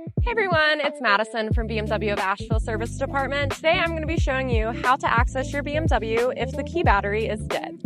Hey everyone, it's Madison from BMW of Asheville Service Department. Today I'm going to be showing you how to access your BMW if the key battery is dead.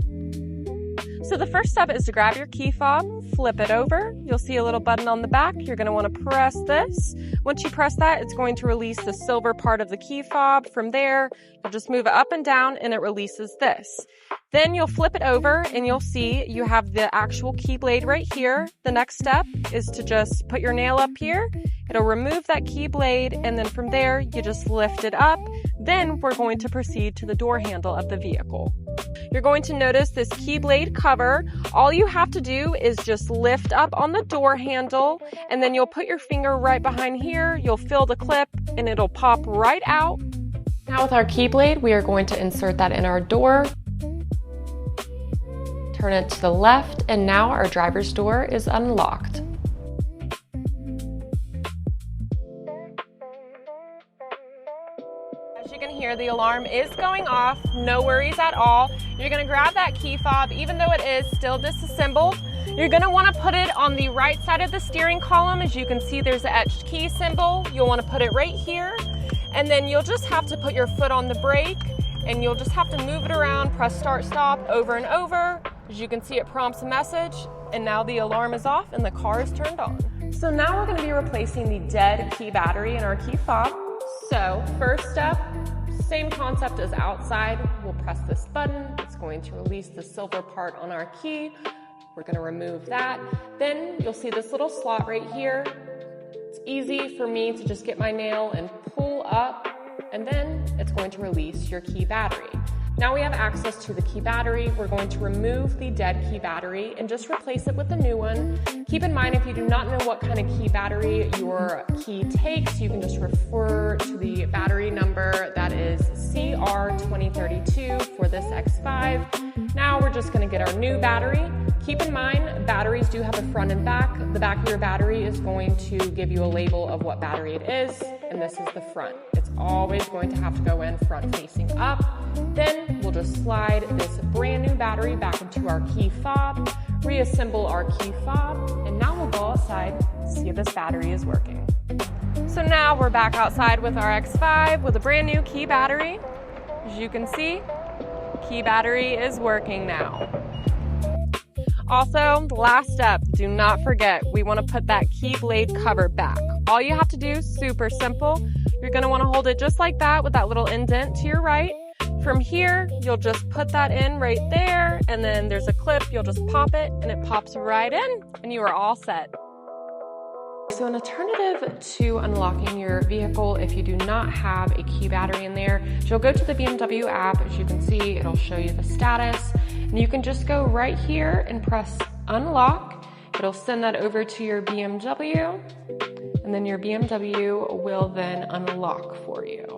So the first step is to grab your key fob, flip it over. You'll see a little button on the back. You're going to want to press this. Once you press that, it's going to release the silver part of the key fob. From there, you'll just move it up and down and it releases this. Then you'll flip it over and you'll see you have the actual key blade right here. The next step is to just put your nail up here. It'll remove that key blade, and then from there, you just lift it up. Then we're going to proceed to the door handle of the vehicle. You're going to notice this key blade cover. All you have to do is just lift up on the door handle, and then you'll put your finger right behind here. You'll feel the clip, and it'll pop right out. Now with our key blade, we are going to insert that in our door. Turn it to the left, and now our driver's door is unlocked. As you can hear, the alarm is going off. No worries at all. You're going to grab that key fob, even though it is still disassembled. You're going to want to put it on the right side of the steering column. As you can see, there's an etched key symbol. You'll want to put it right here, and then you'll just have to put your foot on the brake, and you'll just have to move it around, press start stop over and over. As you can see, it prompts a message, and now the alarm is off and the car is turned on. So now we're going to be replacing the dead key battery in our key fob. So first step, same concept as outside. We'll press this button. It's going to release the silver part on our key. We're going to remove that. Then you'll see this little slot right here. It's easy for me to just get my nail and pull up, and then it's going to release your key battery. Now we have access to the key battery. We're going to remove the dead key battery and just replace it with a new one. Keep in mind, if you do not know what kind of key battery your key takes, you can just refer to the battery number that is CR2032 for this X5. Now we're just going to get our new battery. Keep in mind, batteries do have a front and back. The back of your battery is going to give you a label of what battery it is, and this is the front. It's always going to have to go in front facing up. Then we'll just slide this brand new battery back into our key fob, reassemble our key fob, and now we'll go outside and see if this battery is working. So now we're back outside with our X5 with a brand new key battery. As you can see, key battery is working now. Also, the last step, do not forget, we want to put that key blade cover back. All you have to do is super simple. You're going to want to hold it just like that with that little indent to your right. From here, you'll just put that in right there, and then there's a clip. You'll just pop it, and it pops right in, and you are all set. So an alternative to unlocking your vehicle if you do not have a key battery in there, you'll go to the BMW app. As you can see, it'll show you the status, and you can just go right here and press unlock. It'll send that over to your BMW, and then your BMW will then unlock for you.